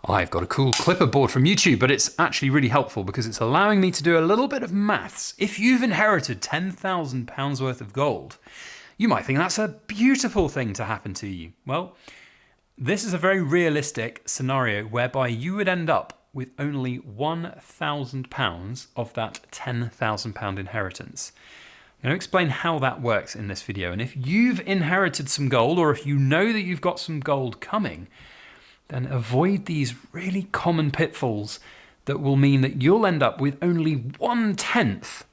I've got a cool clipper board from YouTube, but it's actually really helpful because it's allowing me to do a little bit of maths. If you've inherited £10,000 worth of gold, you might think that's a beautiful thing to happen to you. Well, this is a very realistic scenario whereby you would end up with only £1,000 of that £10,000 inheritance. I'm going to explain how that works in this video. And if you've inherited some gold, or if you know that you've got some gold coming, then avoid these really common pitfalls that will mean that you'll end up with only 1/10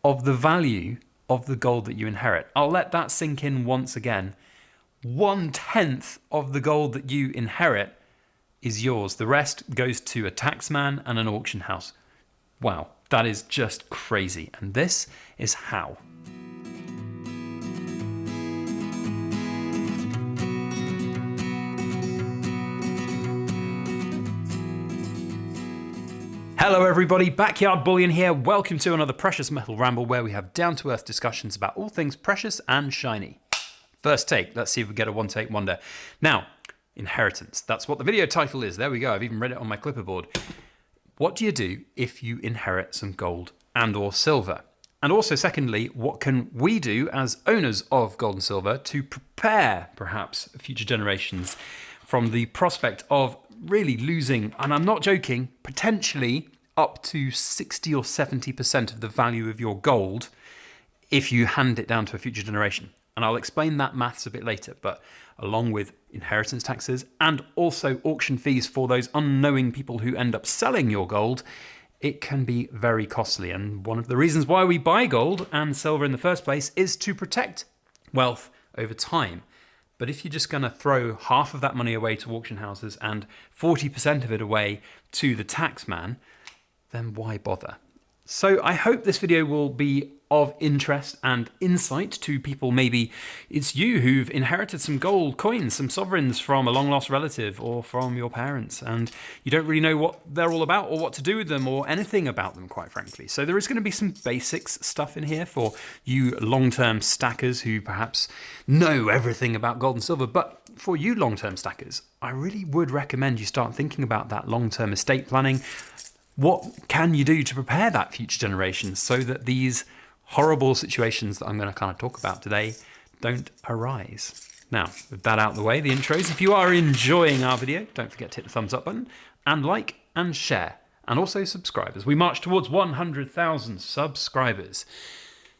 of the value of the gold that you inherit. I'll let that sink in once again. 1/10 of the gold that you inherit is yours. The rest goes to a taxman and an auction house. Wow, that is just crazy. And this is how. Hello everybody, Backyard Bullion here. Welcome to another Precious Metal Ramble where we have down-to-earth discussions about all things precious and shiny. First take, let's see if we get a one-take wonder. Now, inheritance, that's what the video title is. There we go, I've even read it on my clipperboard. What do you do if you inherit some gold and or silver? And also secondly, what can we do as owners of gold and silver to prepare perhaps future generations from the prospect of really losing, and I'm not joking, potentially up to 60 or 70% of the value of your gold if you hand it down to a future generation. And I'll explain that maths a bit later, but along with inheritance taxes and also auction fees for those unknowing people who end up selling your gold, it can be very costly. And one of the reasons why we buy gold and silver in the first place is to protect wealth over time. But if you're just going to throw half of that money away to auction houses and 40% of it away to the tax man, then why bother? So I hope this video will be of interest and insight to people. Maybe it's you who've inherited some gold coins, some sovereigns from a long lost relative or from your parents, and you don't really know what they're all about or what to do with them or anything about them, quite frankly. So there is going to be some basics stuff in here for you long-term stackers who perhaps know everything about gold and silver. But for you long-term stackers, I really would recommend you start thinking about that long-term estate planning. What can you do to prepare that future generation so that these horrible situations that I'm going to kind of talk about today don't arise? Now, with that out of the way, the intros, if you are enjoying our video, don't forget to hit the thumbs up button and like and share and also subscribe as we march towards 100,000 subscribers.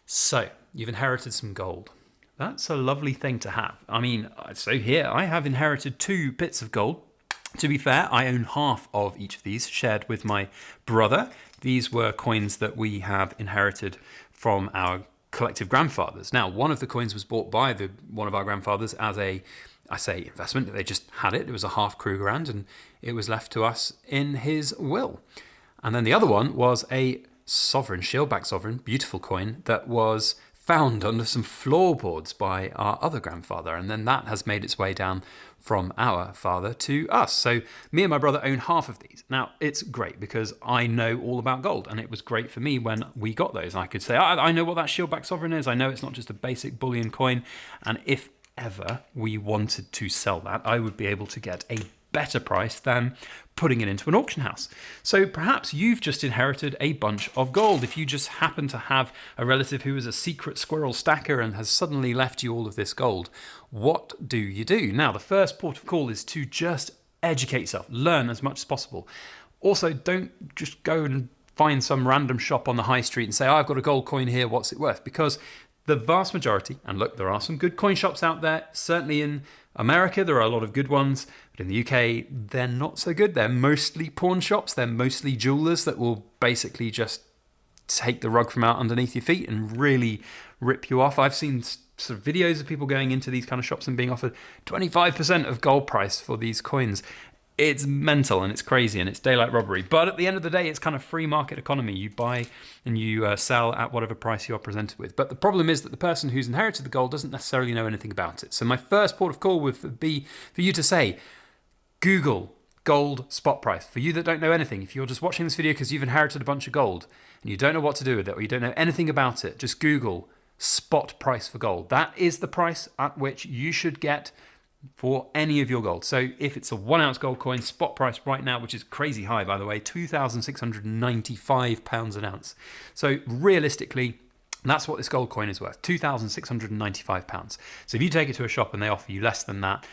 So, you've inherited some gold. That's a lovely thing to have. I mean, so here I have inherited 2 bits of gold. To be fair, I own half of each of these, shared with my brother. These were coins that we have inherited from our collective grandfathers. Now, one of the coins was bought by one of our grandfathers as a, I say investment, they just had it. It was a half Krugerrand and it was left to us in his will. And then the other one was a sovereign, shieldback sovereign, beautiful coin that was found under some floorboards by our other grandfather, and then that has made its way down from our father to us. So me and my brother own half of these. Now, it's great because I know all about gold, and it was great for me when we got those. I could say, I know what that shieldback sovereign is. I know it's not just a basic bullion coin, and if ever we wanted to sell that, I would be able to get a better price than putting it into an auction house. So perhaps you've just inherited a bunch of gold. If you just happen to have a relative who is a secret squirrel stacker and has suddenly left you all of this gold, what do you do? Now, the first port of call is to just educate yourself, learn as much as possible. Also, don't just go and find some random shop on the high street and say, I've got a gold coin here, what's it worth? Because the vast majority, and look, there are some good coin shops out there, certainly in America, there are a lot of good ones, but in the UK, they're not so good. They're mostly pawn shops. They're mostly jewelers that will basically just take the rug from out underneath your feet and really rip you off. I've seen sort of videos of people going into these kind of shops and being offered 25% of gold price for these coins. It's mental and it's crazy and it's daylight robbery. But at the end of the day, it's kind of free market economy. You buy and you sell at whatever price you're presented with. But the problem is that the person who's inherited the gold doesn't necessarily know anything about it. So my first port of call would be for you to say, Google gold spot price. For you that don't know anything, if you're just watching this video because you've inherited a bunch of gold and you don't know what to do with it or you don't know anything about it, just Google spot price for gold. That is the price at which you should get for any of your gold. So if it's a 1 ounce gold coin, spot price right now, which is crazy high, by the way, £2,695 an ounce. So realistically, that's what this gold coin is worth, £2,695. So if you take it to a shop and they offer you less than that,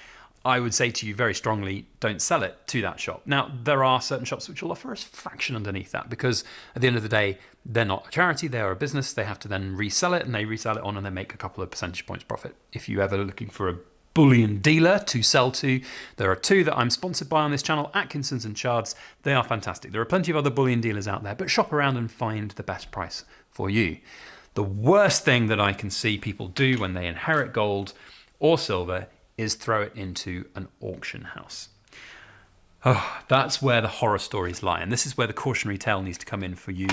I would say to you very strongly, don't sell it to that shop. Now, there are certain shops which will offer a fraction underneath that because at the end of the day, they're not a charity, they are a business. They have to then resell it, and they resell it on and they make a couple of percentage points profit. If you're ever looking for a bullion dealer to sell to, there are two that I'm sponsored by on this channel, Atkinson's and Chard's. They are fantastic. There are plenty of other bullion dealers out there, but shop around and find the best price for you. The worst thing that I can see people do when they inherit gold or silver is throw it into an auction house. Oh, that's where the horror stories lie. And this is where the cautionary tale needs to come in for you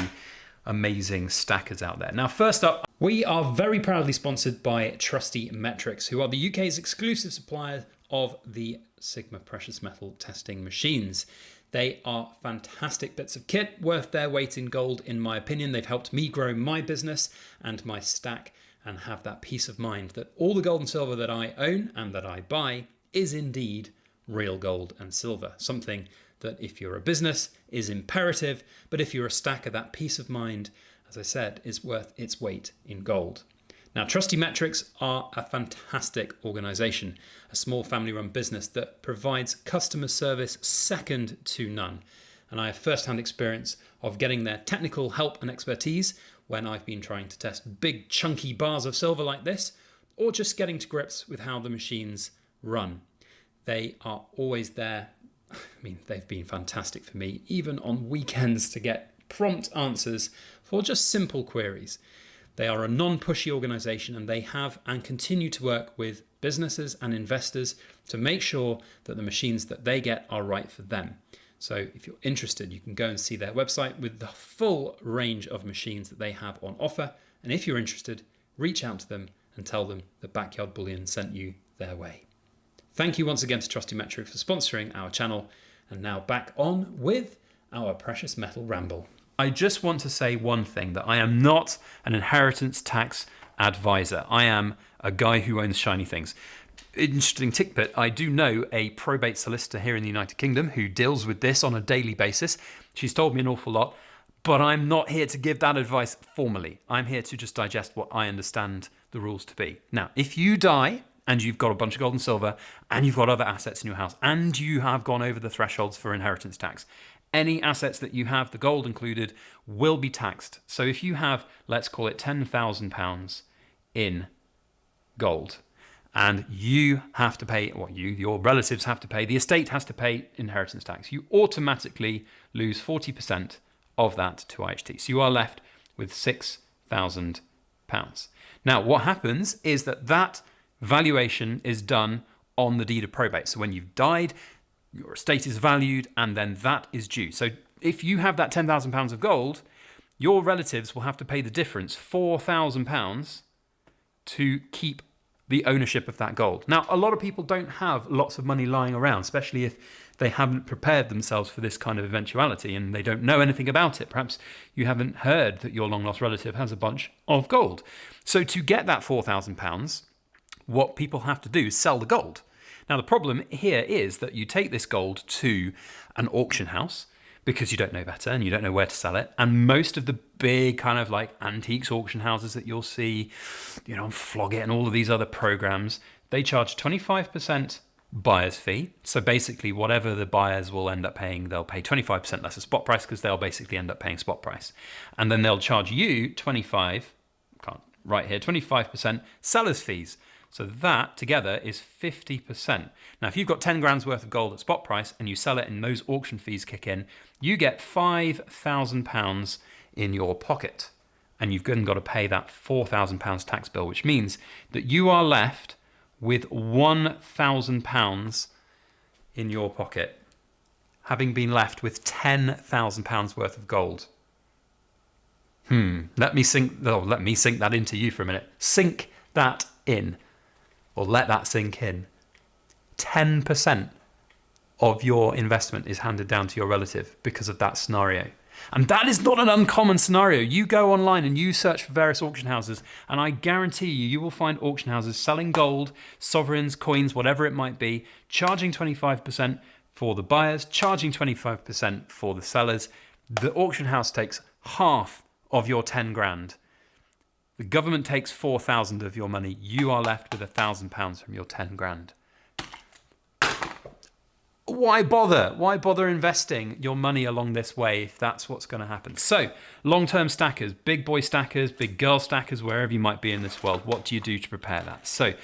amazing stackers out there. Now, first up, we are very proudly sponsored by Trusty Metrics, who are the UK's exclusive supplier of the Sigma precious metal testing machines. They are fantastic bits of kit, worth their weight in gold, in my opinion. They've helped me grow my business and my stack and have that peace of mind that all the gold and silver that I own and that I buy is indeed real gold and silver. Something that if you're a business is imperative, but if you're a stacker, that peace of mind, as I said, is worth its weight in gold. Now, Trusty Metrics are a fantastic organization, a small family-run business that provides customer service second to none. And I have first-hand experience of getting their technical help and expertise when I've been trying to test big chunky bars of silver like this, or just getting to grips with how the machines run. They are always there. I mean, they've been fantastic for me, even on weekends, to get prompt answers for just simple queries. They are a non-pushy organization, and they have and continue to work with businesses and investors to make sure that the machines that they get are right for them. So if you're interested, you can go and see their website with the full range of machines that they have on offer. And if you're interested, reach out to them and tell them that Backyard Bullion sent you their way. Thank you once again to Trusty Metrics for sponsoring our channel. And now back on with our precious metal ramble. I just want to say one thing, that I am not an inheritance tax advisor. I am a guy who owns shiny things. Interesting tidbit, I do know a probate solicitor here in the United Kingdom who deals with this on a daily basis. She's told me an awful lot, but I'm not here to give that advice formally. I'm here to just digest what I understand the rules to be. Now, if you die and you've got a bunch of gold and silver and you've got other assets in your house and you have gone over the thresholds for inheritance tax, any assets that you have, the gold included, will be taxed. So if you have, let's call it £10,000 in gold, and you have to pay, your relatives have to pay, the estate has to pay inheritance tax, you automatically lose 40% of that to IHT. So you are left with £6,000. Now, what happens is that valuation is done on the deed of probate. So when you've died, your estate is valued, and then that is due. So if you have that £10,000 of gold, your relatives will have to pay the difference, £4,000, to keep the ownership of that gold. Now, a lot of people don't have lots of money lying around, especially if they haven't prepared themselves for this kind of eventuality and they don't know anything about it. Perhaps you haven't heard that your long-lost relative has a bunch of gold. So to get that £4,000, what people have to do is sell the gold. Now, the problem here is that you take this gold to an auction house because you don't know better and you don't know where to sell it. And most of the big kind of like antiques auction houses that you'll see, Flog It and all of these other programs, they charge 25% buyer's fee. So basically whatever the buyers will end up paying, they'll pay 25% less a spot price because they'll basically end up paying spot price. And then they'll charge you 25% seller's fees. So that together is 50%. Now, if you've got 10 grand's worth of gold at spot price and you sell it and those auction fees kick in, you get £5,000 in your pocket. And you've then got to pay that £4,000 tax bill, which means that you are left with £1,000 in your pocket, having been left with £10,000 worth of gold. Let me sink that into you for a minute. Sink that in. Or let that sink in. 10% of your investment is handed down to your relative because of that scenario. And that is not an uncommon scenario. You go online and you search for various auction houses, and I guarantee you will find auction houses selling gold, sovereigns, coins, whatever it might be, charging 25% for the buyers, charging 25% for the sellers. The auction house takes half of your 10 grand. The government takes 4,000 of your money. You are left with £1,000 from your 10 grand. Why bother? Why bother investing your money along this way if that's what's going to happen? So, long-term stackers, big boy stackers, big girl stackers, wherever you might be in this world, what do you do to prepare that? So,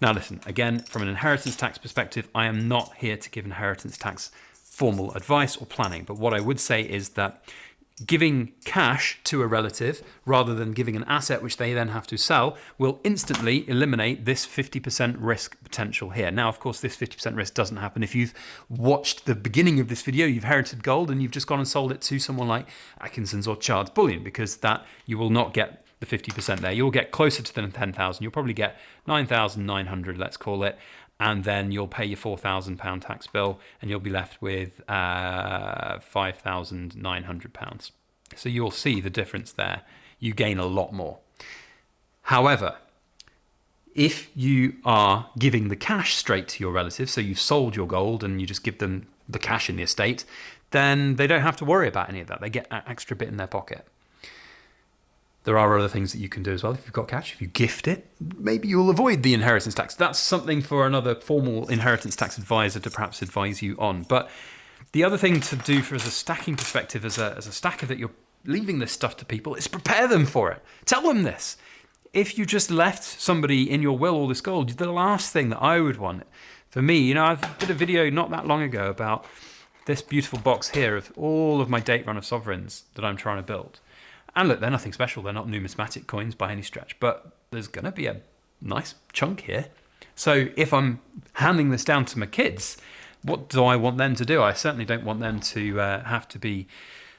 now listen, again, from an inheritance tax perspective, I am not here to give inheritance tax formal advice or planning, but what I would say is that giving cash to a relative rather than giving an asset which they then have to sell will instantly eliminate this 50% risk potential here. Now, of course, this 50% risk doesn't happen if you've watched the beginning of this video, you've inherited gold and you've just gone and sold it to someone like Atkinson's or Chard's Bullion, because that you will not get the 50% there. You'll get closer to the 10,000. You'll probably get 9,900, let's call it. And then you'll pay your £4,000 tax bill and you'll be left with £5,900. So you'll see the difference there. You gain a lot more. However, if you are giving the cash straight to your relatives, so you've sold your gold and you just give them the cash in the estate, then they don't have to worry about any of that. They get an extra bit in their pocket. There are other things that you can do as well. If you've got cash, if you gift it, maybe you'll avoid the inheritance tax. That's something for another formal inheritance tax advisor to perhaps advise you on. But the other thing to do as a stacking perspective, as a stacker that you're leaving this stuff to people, is prepare them for it. Tell them this. If you just left somebody in your will all this gold, the last thing that I would want, for me, I did a video not that long ago about this beautiful box here of all of my date run of sovereigns that I'm trying to build. And look, they're nothing special. They're not numismatic coins by any stretch, but there's going to be a nice chunk here. So if I'm handing this down to my kids, what do I want them to do? I certainly don't want them to have to be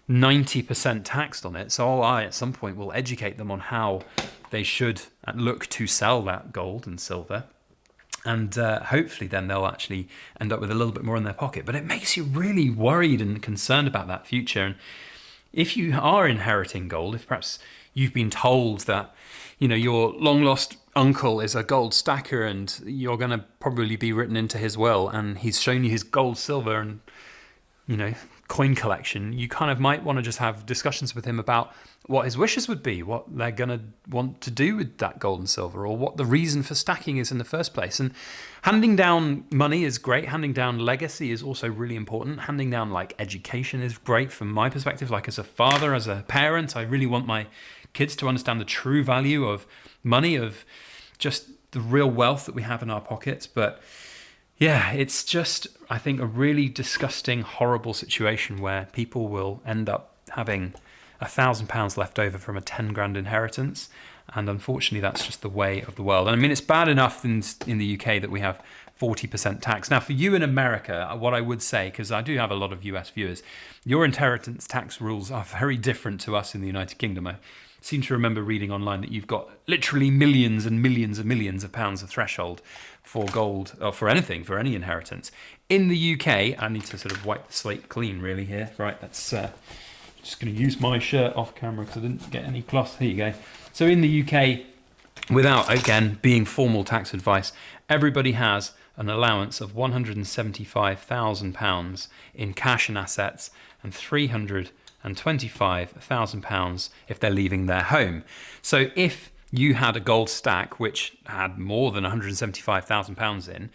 90% taxed on it. So I, at some point, will educate them on how they should look to sell that gold and silver. And hopefully then they'll actually end up with a little bit more in their pocket. But it makes you really worried and concerned about that future. And if you are inheriting gold, if perhaps you've been told that, your long lost uncle is a gold stacker and you're going to probably be written into his will and he's shown you his gold, silver and, coin collection, you kind of might want to just have discussions with him about what his wishes would be, what they're going to want to do with that gold and silver, or what the reason for stacking is in the first place. And handing down money is great. Handing down legacy is also really important. Handing down education is great from my perspective. As a father, as a parent, I really want my kids to understand the true value of money, of just the real wealth that we have in our pockets. But yeah, it's just, I think, a really disgusting, horrible situation where people will end up having £1,000 left over from a 10 grand inheritance. And unfortunately, that's just the way of the world. And I mean, it's bad enough in the UK that we have 40% tax. Now, for you in America, what I would say, because I do have a lot of US viewers, your inheritance tax rules are very different to us in the United Kingdom. I seem to remember reading online that you've got literally millions and millions and millions of pounds of threshold for gold, or for anything, for any inheritance. In the UK, I need to sort of wipe the slate clean really here. Right, that's just going to use my shirt off camera because I didn't get any cloth. Here you go. So in the UK, without, again, being formal tax advice, everybody has an allowance of £175,000 in cash and assets and £325,000 if they're leaving their home. So if you had a gold stack which had more than £175,000 in,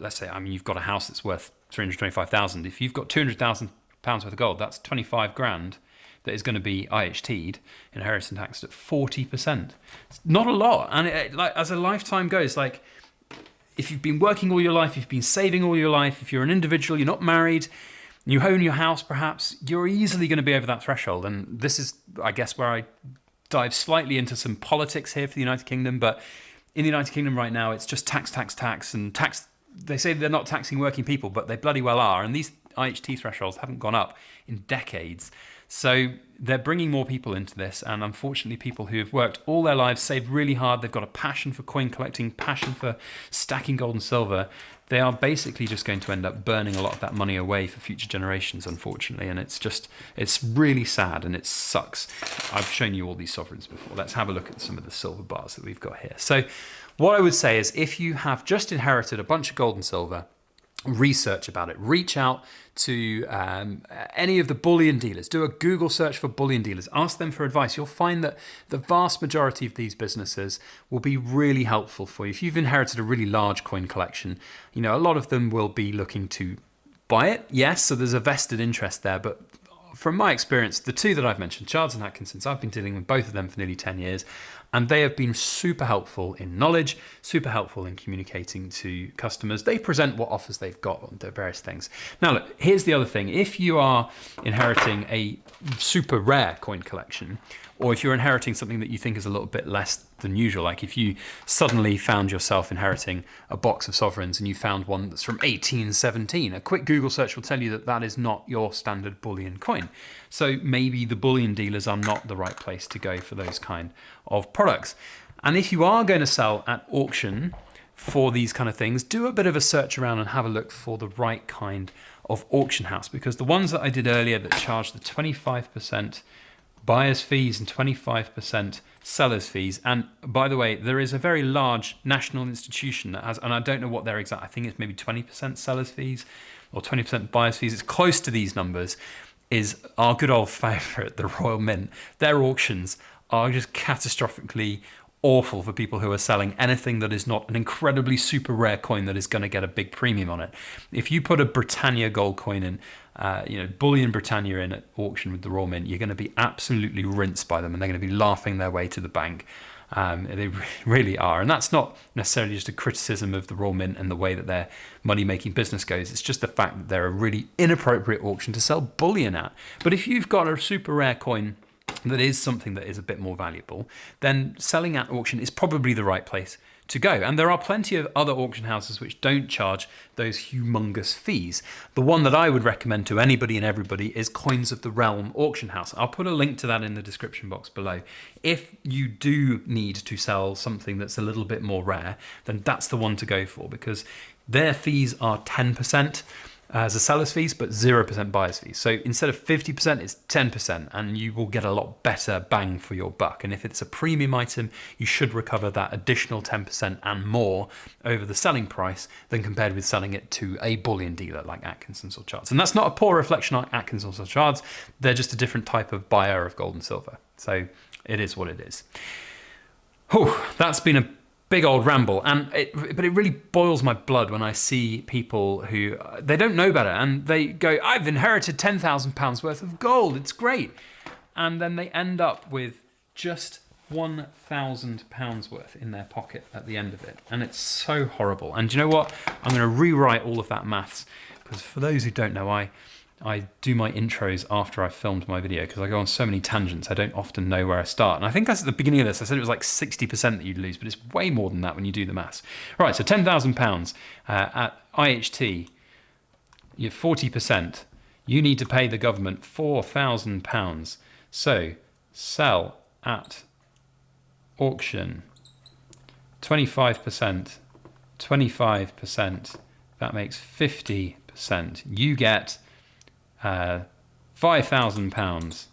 let's say, you've got a house that's worth £325,000. If you've got £200,000 worth of gold, that's 25 grand that is going to be IHT'd, inheritance taxed at 40%. It's not a lot. And as a lifetime goes, if you've been working all your life, you've been saving all your life, if you're an individual, you're not married, you own your house perhaps, you're easily going to be over that threshold. And this is, I guess, where I dive slightly into some politics here for the United Kingdom. But in the United Kingdom right now, it's just tax, and tax. They say they're not taxing working people, but they bloody well are. And these IHT thresholds haven't gone up in decades. So they're bringing more people into this, and unfortunately people who have worked all their lives, saved really hard, they've got a passion for coin collecting, passion for stacking gold and silver, they are basically just going to end up burning a lot of that money away for future generations, unfortunately, and it's really sad and it sucks. I've shown you all these sovereigns before. Let's have a look at some of the silver bars that we've got here. So what I would say is, if you have just inherited a bunch of gold and silver, research about it. Reach out to any of the bullion dealers. Do a Google search for bullion dealers. Ask them for advice. You'll find that the vast majority of these businesses will be really helpful for you. If you've inherited a really large coin collection, you know, a lot of them will be looking to buy it. Yes, so there's a vested interest there, but from my experience, the two that I've mentioned, Chards and Atkinson's, I've been dealing with both of them for nearly 10 years, and they have been super helpful in knowledge, super helpful in communicating to customers. They present what offers they've got on their various things. Now look, here's the other thing. If you are inheriting a super rare coin collection, or if you're inheriting something that you think is a little bit less than usual, like if you suddenly found yourself inheriting a box of sovereigns and you found one that's from 1817, a quick Google search will tell you that that is not your standard bullion coin. So maybe the bullion dealers are not the right place to go for those kind of products. And if you are going to sell at auction for these kind of things, do a bit of a search around and have a look for the right kind of auction house, because the ones that I did earlier that charge the 25% buyer's fees and 25% seller's fees. And by the way, there is a very large national institution that has, and I don't know what their exact, I think it's maybe 20% seller's fees or 20% buyer's fees. It's close to these numbers, is our good old favorite, the Royal Mint. Their auctions are just catastrophically awful for people who are selling anything that is not an incredibly super rare coin that is going to get a big premium on it. If you put a Britannia gold coin in, Bullion Britannia in at auction with the Royal Mint, you're going to be absolutely rinsed by them, and they're going to be laughing their way to the bank. They really are. And that's not necessarily just a criticism of the Royal Mint and the way that their money-making business goes. It's just the fact that they're a really inappropriate auction to sell bullion at. But if you've got a super rare coin that is something that is a bit more valuable, then selling at auction is probably the right place to go. And there are plenty of other auction houses which don't charge those humongous fees. The one that I would recommend to anybody and everybody is Coins of the Realm auction house. I'll put a link to that in the description box below. If you do need to sell something that's a little bit more rare, then that's the one to go for, because their fees are 10% as a seller's fees, but 0% buyer's fees. So instead of 50%, it's 10%, and you will get a lot better bang for your buck. And if it's a premium item, you should recover that additional 10% and more over the selling price than compared with selling it to a bullion dealer like Atkinson's or Chards. And that's not a poor reflection on Atkinson's or Chards. They're just a different type of buyer of gold and silver. So it is what it is. Whew, that's been a big old ramble, but it really boils my blood when I see people who, they don't know better, and they go, I've inherited £10,000 worth of gold, it's great. And then they end up with just £1,000 worth in their pocket at the end of it. And it's so horrible. And do you know what? I'm going to rewrite all of that maths, because for those who don't know, I do my intros after I've filmed my video, because I go on so many tangents, I don't often know where I start. And I think at the beginning of this, I said it was like 60% that you'd lose, but it's way more than that when you do the maths. All right, so £10,000 at IHT, you're 40%. You need to pay the government £4,000. So sell at auction, 25%, 25%, that makes 50%. You get £5,000,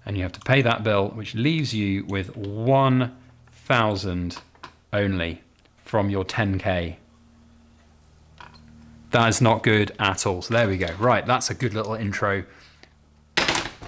and you have to pay that bill, which leaves you with 1,000 only from your 10k. That is not good at all. So there we go. Right, that's a good little intro.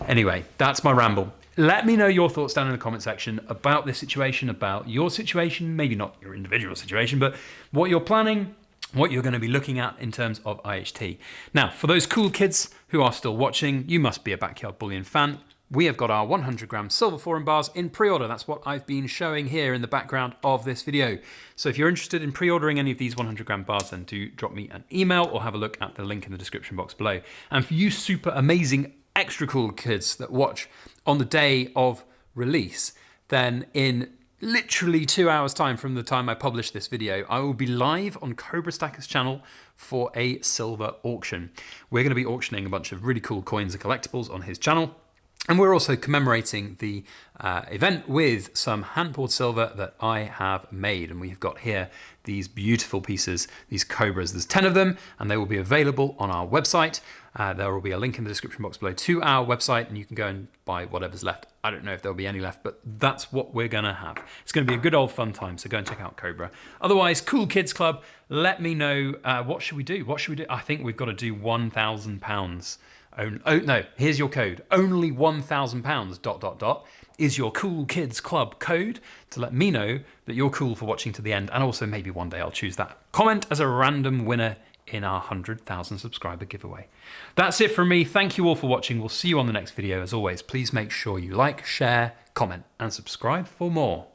Anyway, that's my ramble. Let me know your thoughts down in the comment section about this situation, about your situation, maybe not your individual situation, but what you're planning, what you're going to be looking at in terms of IHT. Now, for those cool kids who are still watching, you must be a Backyard Bullion fan. We have got our 100 gram silver foreign bars in pre-order. That's what I've been showing here in the background of this video. So if you're interested in pre-ordering any of these 100 gram bars, then do drop me an email or have a look at the link in the description box below. And for you super amazing, extra cool kids that watch on the day of release, then in literally 2 hours time from the time I publish this video, I will be live on Cobra Stacker's channel for a silver auction. We're going to be auctioning a bunch of really cool coins and collectibles on his channel. And we're also commemorating the event with some hand-poured silver that I have made. And we've got here these beautiful pieces, these Cobras. There's 10 of them, and they will be available on our website. There will be a link in the description box below to our website, and you can go and buy whatever's left. I don't know if there'll be any left, but that's what we're going to have. It's going to be a good old fun time, so go and check out Cobra. Otherwise, Cool Kids Club, let me know, what should we do? What should we do? I think we've got to do £1,000. Oh no, here's your code. Only £1,000 ... is your Cool Kids Club code to let me know that you're cool for watching to the end, and also maybe one day I'll choose that comment as a random winner in our 100,000 subscriber giveaway. That's it from me. Thank you all for watching. We'll see you on the next video. As always, please make sure you like, share, comment, and subscribe for more.